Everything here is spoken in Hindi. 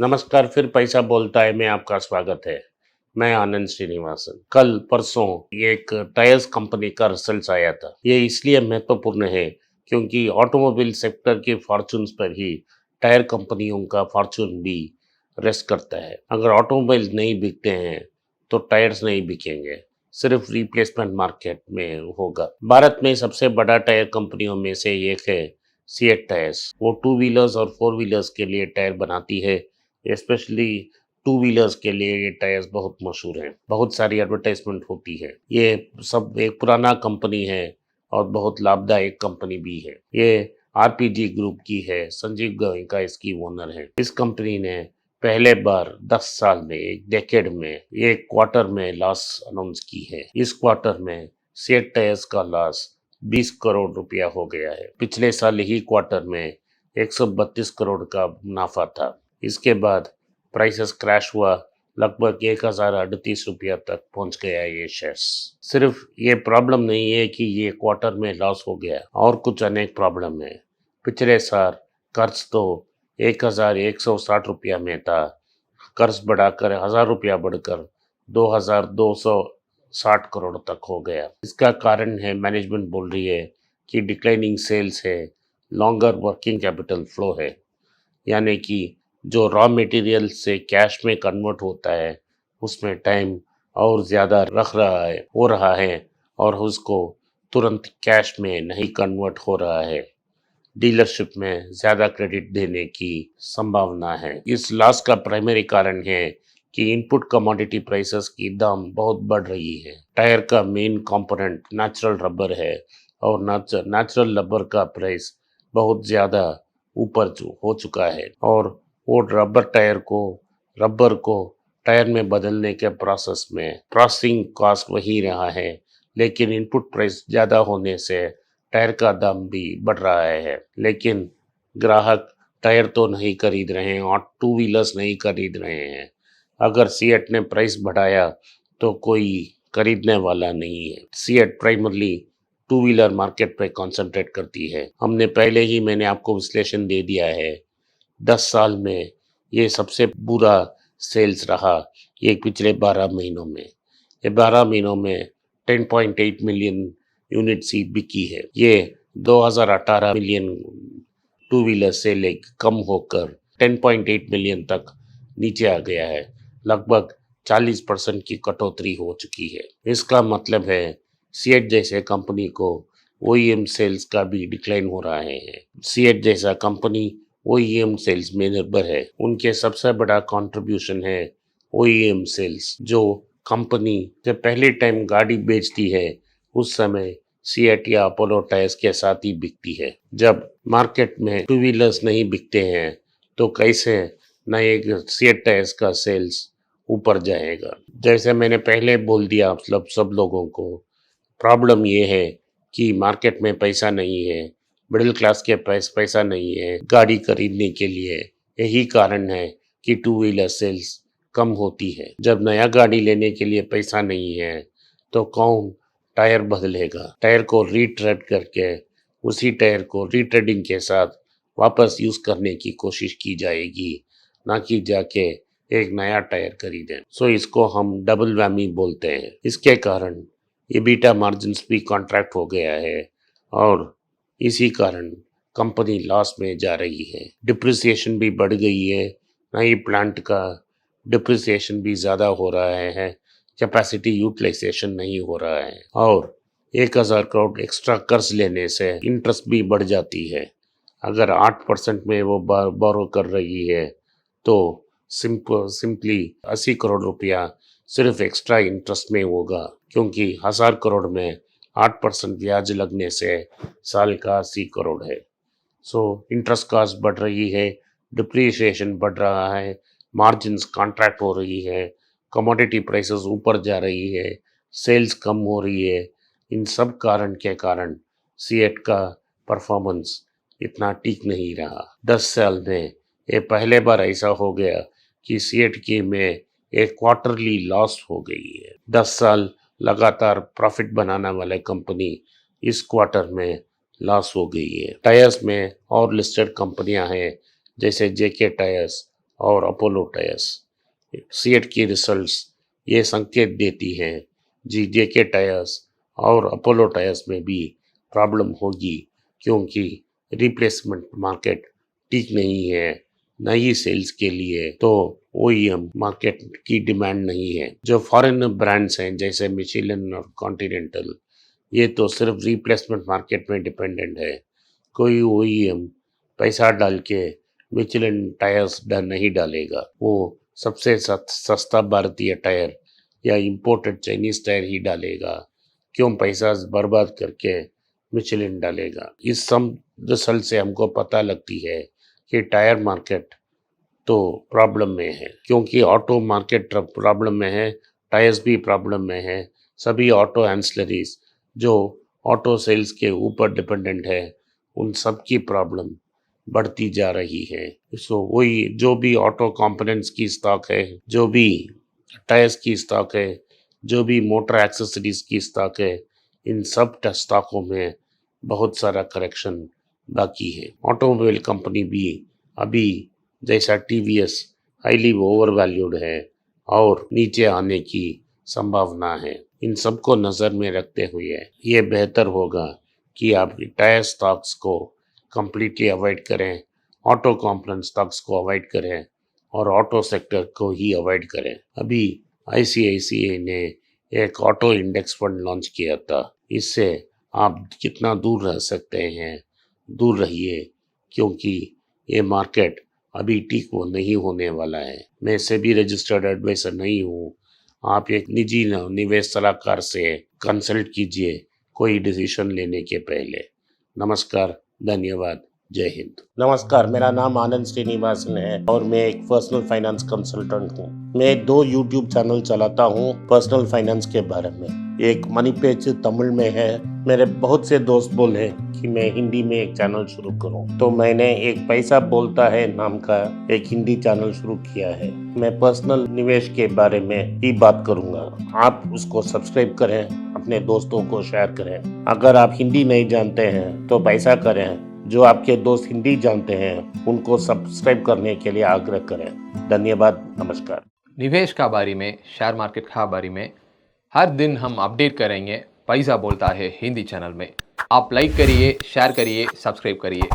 नमस्कार, फिर पैसा बोलता है में आपका स्वागत है। मैं आनंद श्रीनिवासन। कल परसों ये एक टायर्स कंपनी का रिजल्ट्स आया था। ये इसलिए महत्वपूर्ण है क्योंकि ऑटोमोबाइल सेक्टर के फॉर्चून्स पर ही टायर कंपनियों का फॉर्चून भी रेस्ट करता है। अगर ऑटोमोबाइल नहीं बिकते हैं तो टायर्स नहीं बिकेंगे, सिर्फ रिप्लेसमेंट मार्केट में होगा। भारत में सबसे बड़ा टायर कंपनियों में से एक है सीएट टायर्स। वो टू व्हीलर्स और फोर व्हीलर्स के लिए टायर बनाती है। स्पेशली टू व्हीलर्स के लिए ये टायर्स बहुत मशहूर हैं। बहुत सारी एडवर्टाइजमेंट होती है। ये सब एक पुराना कंपनी है और बहुत लाभदायक कंपनी भी है। ये आरपीजी ग्रुप की है। संजीव गोयनका इसकी ओनर है। इस कंपनी ने पहले बार 10 साल में, एक डेकेड में, एक क्वार्टर में लॉस अनाउंस की है। इस क्वार्टर में सीएट टायर्स का लॉस 20 करोड़ रुपया हो गया है। पिछले साल ही क्वार्टर में 132 करोड़ का मुनाफा था। इसके बाद प्राइसेस क्रैश हुआ, लगभग 1038 रुपया तक पहुंच गया ये शेयर्स। सिर्फ ये प्रॉब्लम नहीं है कि ये क्वार्टर में लॉस हो गया, और कुछ अनेक प्रॉब्लम है। पिछले साल कर्ज तो 1160 रुपया में था। कर्ज बढ़ाकर 1000 रुपया बढ़कर 2260 करोड़ तक हो गया। इसका कारण है, मैनेजमेंट बोल रही है कि डिक्लाइनिंग सेल्स है, लॉन्गर वर्किंग कैपिटल फ्लो है, यानी कि जो रॉ मटेरियल से कैश में कन्वर्ट होता है उसमें टाइम और ज़्यादा हो रहा है और उसको तुरंत कैश में नहीं कन्वर्ट हो रहा है। डीलरशिप में ज़्यादा क्रेडिट देने की संभावना है। इस लॉस का प्राइमरी कारण है कि इनपुट कमोडिटी प्राइसेस की दाम बहुत बढ़ रही है। टायर का मेन कंपोनेंट नेचुरल रबर है और नेचुरल रबर का प्राइस बहुत ज़्यादा ऊपर हो चुका है और वो रबर को टायर में बदलने के प्रोसेस में प्रोसेसिंग कॉस्ट वही रहा है, लेकिन इनपुट प्राइस ज़्यादा होने से टायर का दाम भी बढ़ रहा है। लेकिन ग्राहक टायर तो नहीं खरीद रहे हैं और टू व्हीलर्स नहीं खरीद रहे हैं। अगर सीएट ने प्राइस बढ़ाया तो कोई खरीदने वाला नहीं है। CEAT primarily two wheeler market पे कंसंट्रेट करती है। मैंने आपको विश्लेषण दे दिया है। 10 साल में ये सबसे बुरा सेल्स रहा ये पिछले 12 महीनों में। ये 12 महीनों में 10.8 मिलियन यूनिट्स ही बिकी है। ये 2018 मिलियन टू व्हीलर सेल कम होकर 10.8 मिलियन तक नीचे आ गया है। लगभग 40% की कटौती हो चुकी है। इसका मतलब है सीएट जैसे कंपनी को ओईएम सेल्स का भी डिक्लाइन हो रहा है। सीएट जैसा कंपनी ओईएम सेल्स में निर्भर है। उनके सबसे बड़ा कंट्रीब्यूशन है ओईएम सेल्स। जो कंपनी जब पहले टाइम गाड़ी बेचती है उस समय सीएट या अपोलो टायर्स के साथ ही बिकती है। जब मार्केट में टू व्हीलर्स नहीं बिकते हैं तो कैसे नए सीएट टायर्स का सेल्स ऊपर जाएगा। जैसे मैंने पहले बोल दिया, मतलब सब लोगों को प्रॉब्लम ये है कि मार्केट में पैसा नहीं है, मिडिल क्लास के पास पैसा नहीं है गाड़ी खरीदने के लिए। यही कारण है कि टू व्हीलर सेल्स कम होती है। जब नया गाड़ी लेने के लिए पैसा नहीं है तो कौन टायर बदलेगा। टायर को रीट्रेड करके उसी टायर को रीट्रेडिंग के साथ वापस यूज करने की कोशिश की जाएगी, ना कि जाके एक नया टायर खरीदें। सो इसको हम डबल वैमी बोलते हैं। इसके कारण एबिटा मार्जिन्स भी कॉन्ट्रैक्ट हो गया है और इसी कारण कंपनी लॉस में जा रही है। डिप्रिसिएशन भी बढ़ गई है। नई प्लांट का डिप्रिसिएशन भी ज़्यादा हो रहा है। कैपेसिटी यूटिलाइजेशन नहीं हो रहा है और 1000 करोड़ एक्स्ट्रा कर्ज लेने से इंटरेस्ट भी बढ़ जाती है। अगर 8% में वो बोरो कर रही है तो सिंपली 80 करोड़ रुपया सिर्फ एक्स्ट्रा इंटरेस्ट में होगा, क्योंकि 1000 करोड़ में 8% ब्याज लगने से साल का 80 करोड़ है। सो इंटरेस्ट कॉस्ट बढ़ रही है, डिप्रिसिएशन बढ़ रहा है, मार्जिन्स कॉन्ट्रैक्ट हो रही है, कमोडिटी प्राइसेस ऊपर जा रही है, सेल्स कम हो रही है। इन सब कारण के कारण सीएट का परफॉर्मेंस इतना ठीक नहीं रहा। 10 साल में ये पहले बार ऐसा हो गया कि सीएट की में एक क्वार्टरली लॉस हो गई है। 10 साल लगातार प्रॉफिट बनाने वाले कंपनी इस क्वार्टर में लॉस हो गई है। टायर्स में और लिस्टेड कंपनियां हैं जैसे जेके टायर्स, और अपोलो टायर्स। सीएट की रिजल्ट्स ये संकेत देती हैं जी जेके टायर्स और अपोलो टायर्स में भी प्रॉब्लम होगी, क्योंकि रिप्लेसमेंट मार्केट ठीक नहीं है। नई सेल्स के लिए तो ओईएम मार्केट की डिमांड नहीं है। जो फॉरेन ब्रांड्स हैं जैसे मिशेलिन और कॉन्टिनेंटल, ये तो सिर्फ रिप्लेसमेंट मार्केट में डिपेंडेंट है। कोई ओईएम पैसा डाल के मिशेलिन टायर्स नहीं डालेगा। वो सबसे सस्ता भारतीय टायर या इंपोर्टेड चाइनीज टायर ही डालेगा। क्यों पैसा बर्बाद करके मिशेलिन डालेगा? इस सब रिजल्ट से हमको पता लगती है कि टायर मार्केट तो प्रॉब्लम में है, क्योंकि ऑटो मार्केट प्रॉब्लम में है, टायर्स भी प्रॉब्लम में है। सभी ऑटो एंसिलरीज जो ऑटो सेल्स के ऊपर डिपेंडेंट है, उन सब की प्रॉब्लम बढ़ती जा रही है। सो वही जो भी ऑटो कंपोनेंट्स की स्टॉक है, जो भी टायर्स की स्टॉक है, जो भी मोटर एक्सेसरीज की स्टॉक है, इन सब स्टॉकों में बहुत सारा करेक्शन बाकी है। ऑटोमोबाइल कंपनी भी अभी जैसा टीवीएस हाईली ओवर वैल्यूड है और नीचे आने की संभावना है। इन सबको नज़र में रखते हुए ये बेहतर होगा कि आप टायर स्टॉक्स को कम्प्लीटली अवॉइड करें, ऑटो कंपोनेंट स्टॉक्स को अवॉइड करें और ऑटो सेक्टर को ही अवॉइड करें। अभी आईसीआईसीआई ने एक ऑटो इंडेक्स फंड लॉन्च किया था। इससे आप कितना दूर रह सकते हैं, दूर रहिए, क्योंकि ये मार्केट अभी ठीक वो नहीं होने वाला है। मैं सेबी रजिस्टर्ड एडवाइजर नहीं हूँ। आप एक निजी निवेश सलाहकार से कंसल्ट कीजिए कोई डिसीजन लेने के पहले। नमस्कार, धन्यवाद, जय हिंद। नमस्कार, मेरा नाम आनंद श्रीनिवासन है और मैं एक पर्सनल फाइनेंस कंसल्टेंट हूँ। मैं 2 यूट्यूब चैनल चलाता हूँ पर्सनल फाइनेंस के बारे में। एक मनी पेज तमिल में है। मेरे बहुत से दोस्त बोले कि मैं हिंदी में एक चैनल शुरू करूं, तो मैंने एक पैसा बोलता है नाम का एक हिंदी चैनल शुरू किया है। मैं पर्सनल निवेश के बारे में ही बात करूंगा। आप उसको सब्सक्राइब करें, अपने दोस्तों को शेयर करें। अगर आप हिंदी नहीं जानते हैं तो पैसा करें। जो आपके दोस्त हिंदी जानते हैं उनको सब्सक्राइब करने के लिए आग्रह करें। धन्यवाद, नमस्कार। निवेश का बारे में, शेयर मार्केट का बारे में हर दिन हम अपडेट करेंगे पैसा बोलता है हिंदी चैनल में। आप लाइक करिए, शेयर करिए, सब्सक्राइब करिए।